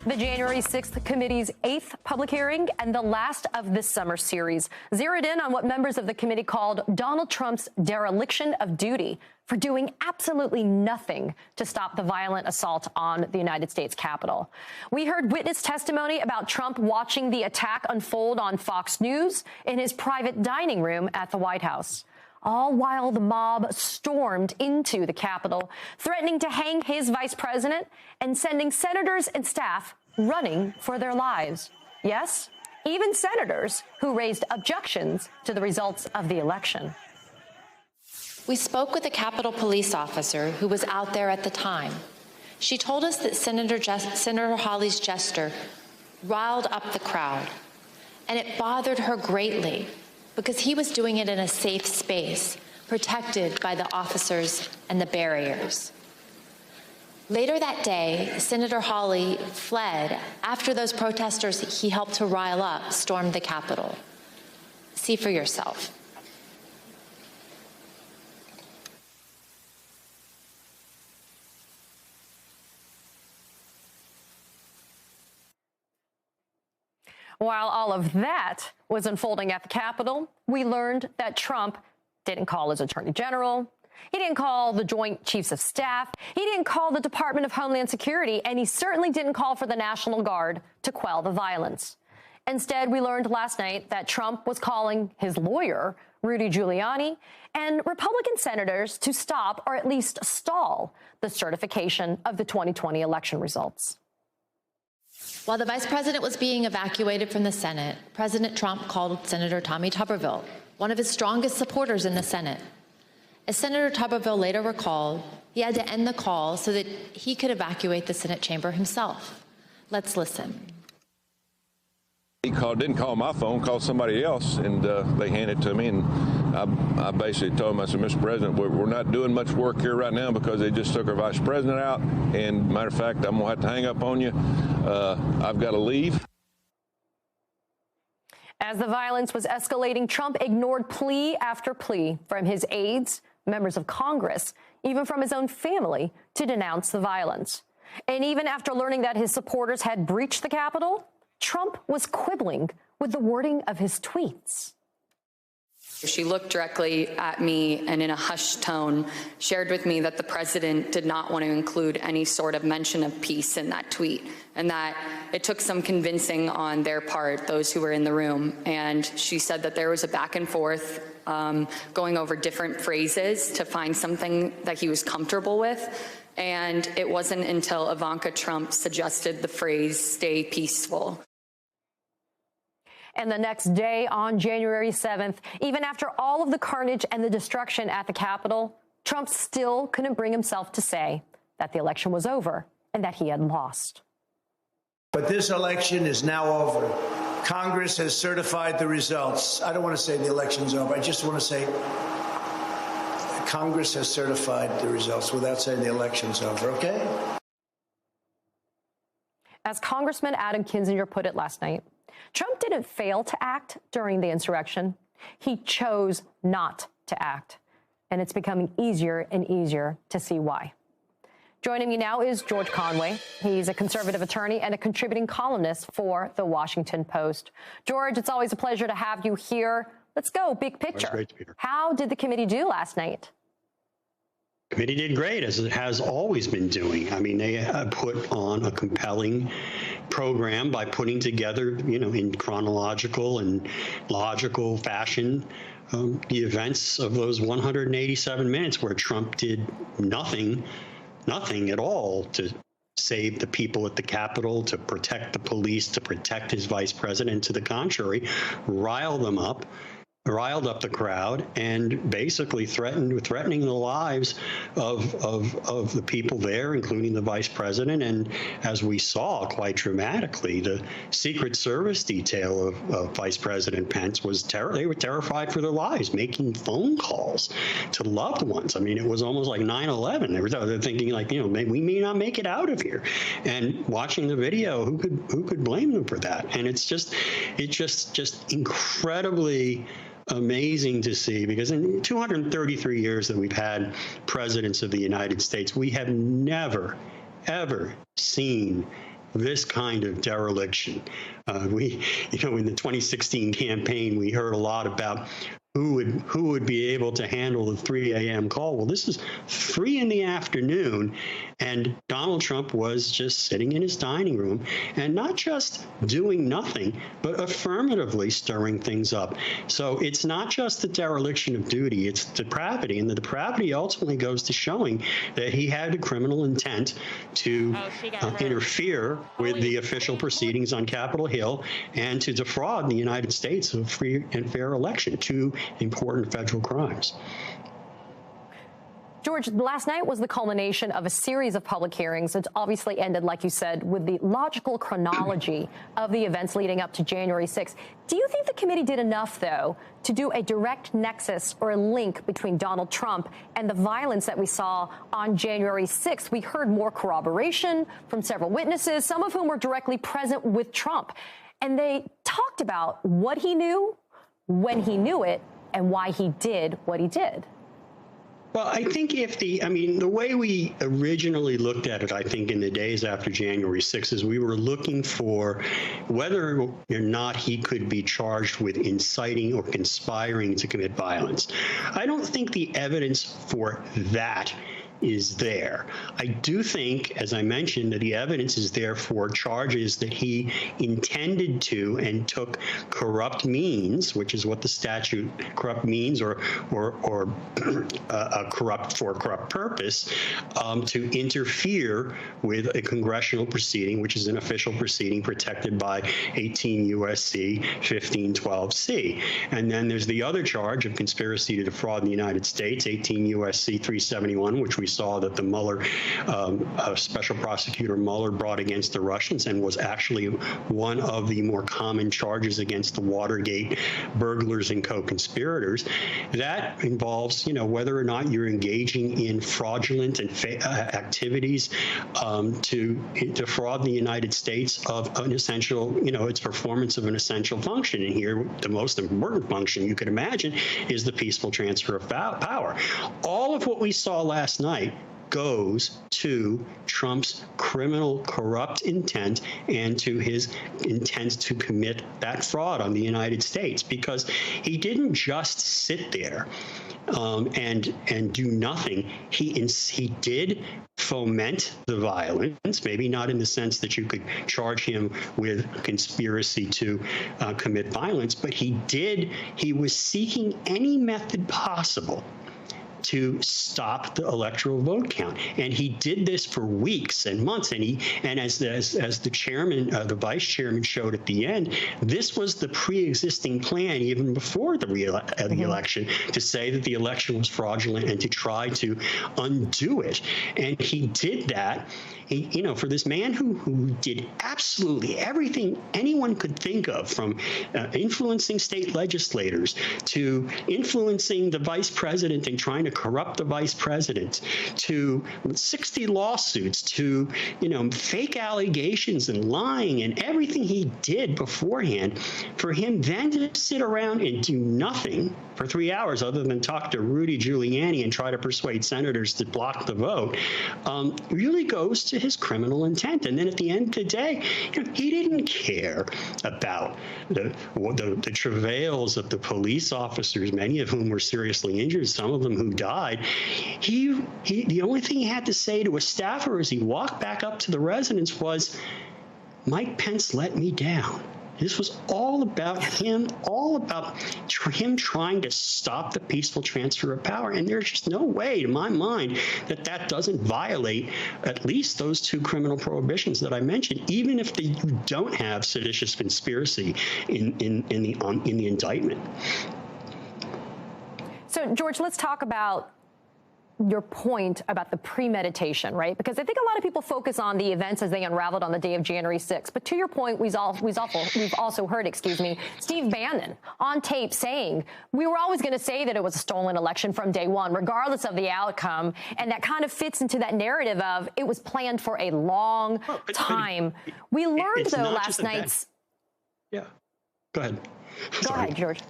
The January 6th committee's 8th public hearing and the last of this summer series zeroed in on what members of the committee called Donald Trump's dereliction of duty for doing absolutely nothing to stop the violent assault on the United States Capitol. We heard witness testimony about Trump watching the attack unfold on Fox News in his private dining room at the White House, all while the mob stormed into the Capitol, threatening to hang his vice president and sending senators and staff running for their lives. Yes, even senators who raised objections to the results of the election. We spoke with a Capitol police officer who was out there at the time. She told us that Senator Hawley's gesture riled up the crowd, and it bothered her greatly because he was doing it in a safe space, protected by the officers and the barriers. Later that day, Senator Hawley fled after those protesters he helped to rile up stormed the Capitol. See for yourself. While all of that was unfolding at the Capitol, we learned that Trump didn't call his attorney general. He didn't call the Joint Chiefs of Staff. He didn't call the Department of Homeland Security, and he certainly didn't call for the National Guard to quell the violence. Instead, we learned last night that Trump was calling his lawyer, Rudy Giuliani, and Republican senators to stop or at least stall the certification of the 2020 election results. While the vice president was being evacuated from the Senate, President Trump called Senator Tommy Tuberville, one of his strongest supporters in the Senate. As Senator Tuberville later recalled, he had to end the call so that he could evacuate the Senate chamber himself. Let's listen. He didn't call my phone, called somebody else, and they handed it to me. And I basically told him, I said, Mr. President, we're not doing much work here right now because they just took our vice president out. And matter of fact, I'm going to have to hang up on you. I've got to leave. As the violence was escalating, Trump ignored plea after plea from his aides, members of Congress, even from his own family, to denounce the violence. And even after learning that his supporters had breached the Capitol, Trump was quibbling with the wording of his tweets. She looked directly at me and in a hushed tone shared with me that the president did not want to include any sort of mention of peace in that tweet, and that it took some convincing on their part, those who were in the room. And she said that there was a back and forth going over different phrases to find something that he was comfortable with. And it wasn't until Ivanka Trump suggested the phrase, "stay peaceful." And the next day, on January 7th, even after all of the carnage and the destruction at the Capitol, Trump still couldn't bring himself to say that the election was over and that he had lost. But this election is now over. Congress has certified the results. I don't want to say the election's over. I just want to say Congress has certified the results without saying the election's over, okay? As Congressman Adam Kinzinger put it last night, Trump didn't fail to act during the insurrection. He chose not to act. And it's becoming easier and easier to see why. Joining me now is George Conway. He's a conservative attorney and a contributing columnist for The Washington Post. George, it's always a pleasure to have you here. Let's go big picture. Great to be here. How did the committee do last night? Committee did great, as it has always been doing. I mean, they put on a compelling program by putting together, in chronological and logical fashion, the events of those 187 minutes where Trump did nothing at all to save the people at the Capitol, to protect the police, to protect his vice president. To the contrary, riled up the crowd, and basically threatening the lives of the people there, including the vice president. And as we saw quite dramatically, the Secret Service detail of Vice President Pence they were terrified for their lives, making phone calls to loved ones. I mean, it was almost like 9/11. They're thinking like, we may not make it out of here. And watching the video, who could blame them for that? And it's just incredibly amazing to see, because in 233 years that we've had presidents of the United States, we have never, ever seen this kind of dereliction. In the 2016 campaign, we heard a lot about who would be able to handle the 3 a.m. call. Well, this is 3 in the afternoon, and Donald Trump was just sitting in his dining room and not just doing nothing, but affirmatively stirring things up. So it's not just the dereliction of duty, it's depravity. And the depravity ultimately goes to showing that he had a criminal intent to interfere with the official proceedings on Capitol Hill and to defraud the United States of a free and fair election. Two important federal crimes. George, last night was the culmination of a series of public hearings. It's obviously ended, like you said, with the logical chronology of the events leading up to January 6th. Do you think the committee did enough, though, to do a direct nexus or a link between Donald Trump and the violence that we saw on January 6th? We heard more corroboration from several witnesses, some of whom were directly present with Trump. And they talked about what he knew, when he knew it, and why he did what he did. Well, I think the way we originally looked at it, I think in the days after January 6th, is we were looking for whether or not he could be charged with inciting or conspiring to commit violence. I don't think the evidence for that is there. I do think, as I mentioned, that the evidence is there for charges that he intended to and took corrupt means, which is what the statute corrupt means, or corrupt for a corrupt purpose, to interfere with a congressional proceeding, which is an official proceeding protected by 18 U.S.C. 1512C. And then there's the other charge of conspiracy to defraud the United States, 18 U.S.C. 371, which we saw that the Mueller, Special Prosecutor Mueller brought against the Russians and was actually one of the more common charges against the Watergate burglars and co-conspirators. That involves, whether or not you're engaging in fraudulent and activities to defraud the United States of an essential, its performance of an essential function. And here, the most important function you could imagine is the peaceful transfer of power. All of what we saw last night goes to Trump's criminal, corrupt intent and to his intent to commit that fraud on the United States, because he didn't just sit there and do nothing. He did foment the violence, maybe not in the sense that you could charge him with conspiracy to commit violence, but he was seeking any method possible to stop the electoral vote count, and he did this for weeks and months. And as the chairman, the vice chairman showed at the end, this was the pre-existing plan even before the election, to say that the election was fraudulent and to try to undo it. And he did that. For this man who did absolutely everything anyone could think of, from influencing state legislators to influencing the vice president and trying to corrupt the vice president, to 60 lawsuits, to fake allegations and lying and everything he did beforehand, for him then to sit around and do nothing for 3 hours other than talk to Rudy Giuliani and try to persuade senators to block the vote, really goes to his criminal intent. And then at the end of the day, he didn't care about the travails of the police officers, many of whom were seriously injured, some of them who died. The only thing he had to say to a staffer as he walked back up to the residence was, "Mike Pence let me down." This was all about him, him trying to stop the peaceful transfer of power. And there's just no way, to my mind, that doesn't violate at least those two criminal prohibitions that I mentioned, even if you don't have seditious conspiracy in the indictment. So, George, let's talk about your point about the premeditation, right? Because I think a lot of people focus on the events as they unraveled on the day of January 6th. But to your point, we've also heard, Steve Bannon on tape saying we were always going to say that it was a stolen election from day one, regardless of the outcome. And that kind of fits into that narrative of it was planned for a long time. We learned, though, last night's. Yeah. Go ahead. Go ahead, George.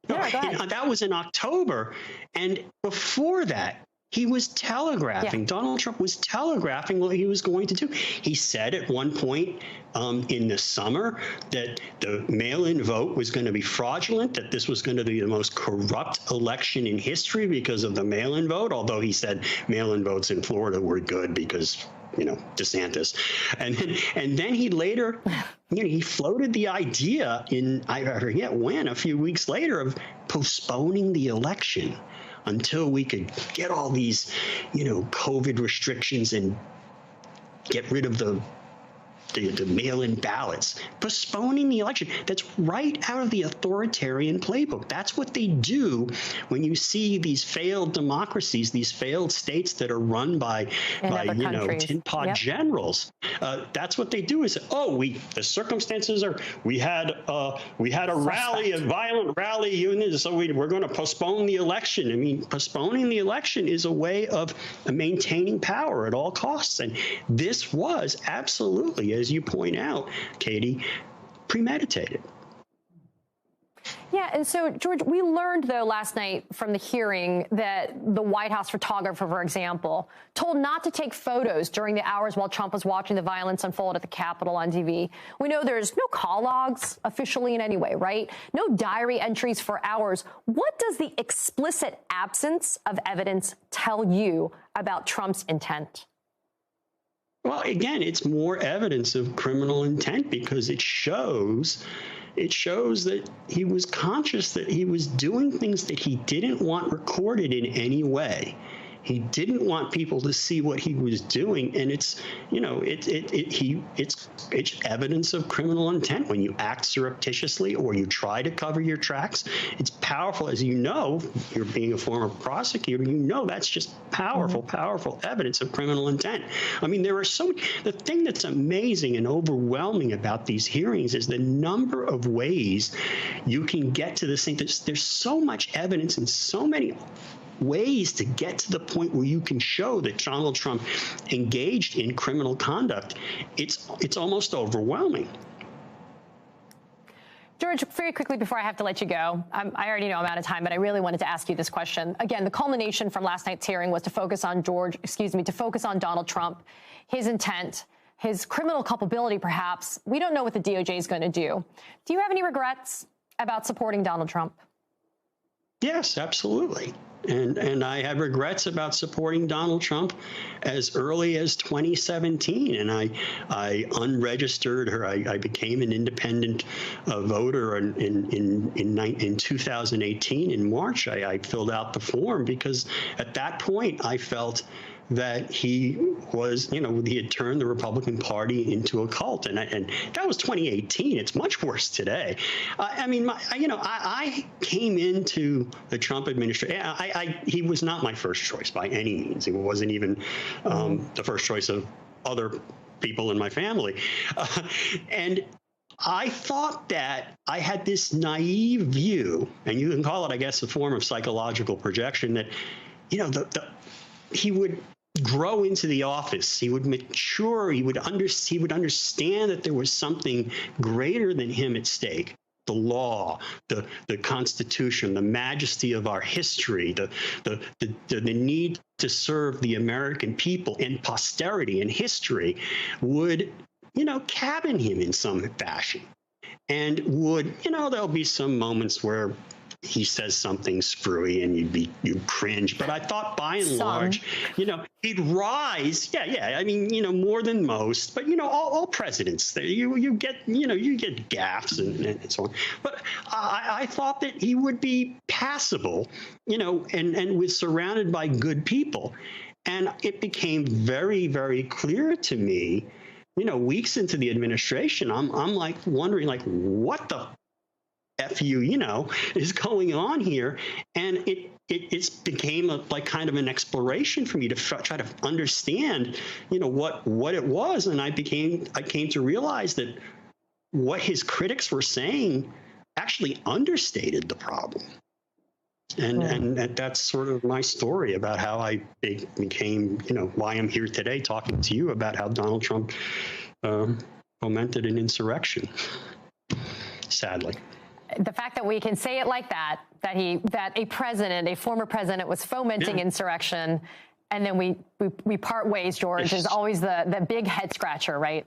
No, go ahead. That was in October. And before that, He was telegraphing. Yeah. Donald Trump was telegraphing what he was going to do. He said at one point in the summer that the mail-in vote was going to be fraudulent, that this was going to be the most corrupt election in history because of the mail-in vote, although he said mail-in votes in Florida were good because, DeSantis. And then he later, he floated the idea I forget when, a few weeks later, of postponing the election until we could get all these, COVID restrictions and get rid of the mail-in ballots, postponing the election. That's right out of the authoritarian playbook. That's what they do when you see these failed democracies, these failed states that are run by tin pot generals. That's what they do. Is the circumstances are we had a rally, a violent rally, so we're going to postpone the election. I mean, postponing the election is a way of maintaining power at all costs, and this was absolutely, as you point out, Katie, premeditated. Yeah, and so, George, we learned, though, last night from the hearing that the White House photographer, for example, told not to take photos during the hours while Trump was watching the violence unfold at the Capitol on TV. We know there's no call logs officially in any way, right? No diary entries for hours. What does the explicit absence of evidence tell you about Trump's intent? Well, again, it's more evidence of criminal intent because it shows that he was conscious that he was doing things that he didn't want recorded in any way. He didn't want people to see what he was doing, and it's evidence of criminal intent when you act surreptitiously or you try to cover your tracks. It's powerful, as you're being a former prosecutor. That's just powerful evidence of criminal intent. I mean, the thing that's amazing and overwhelming about these hearings is the number of ways you can get to this thing. There's so much evidence and so many ways to get to the point where you can show that Donald Trump engaged in criminal conduct. It's almost overwhelming. George, very quickly before I have to let you go, I already know I'm out of time, but I really wanted to ask you this question. Again, the culmination from last night's hearing was to focus on Donald Trump, his intent, his criminal culpability, perhaps. We don't know what the DOJ is going to do. Do you have any regrets about supporting Donald Trump? Yes, absolutely. And I have regrets about supporting Donald Trump as early as 2017. And I unregistered her. I became an independent voter in 2018 in March. I filled out the form because at that point I felt that he had turned the Republican Party into a cult. And that was 2018. It's much worse today. I came into the Trump administration. He was not my first choice by any means. He wasn't even the first choice of other people in my family. And I thought that I had this naive view, and you can call it, I guess, a form of psychological projection, that, he would grow into the office. He would mature. He would understand that there was something greater than him at stake. The law, the Constitution, the majesty of our history, the need to serve the American people and posterity and history would, cabin him in some fashion. And would, there'll be some moments where he says something screwy and you cringe. But I thought by and large, he'd rise. Yeah. I mean, more than most, but all presidents, you get gaffes and so on. But I thought that he would be passable, and was surrounded by good people. And it became very, very clear to me, weeks into the administration, I'm like wondering, like, what the F you, is going on here. And it's became kind of an exploration for me to try to understand, what it was. And I came to realize that what his critics were saying actually understated the problem. And that's sort of my story about how I became, why I'm here today talking to you about how Donald Trump fomented an insurrection, sadly. the fact that we can say it like that a former president was fomenting insurrection, and then we part ways, George, is always the big head scratcher, right?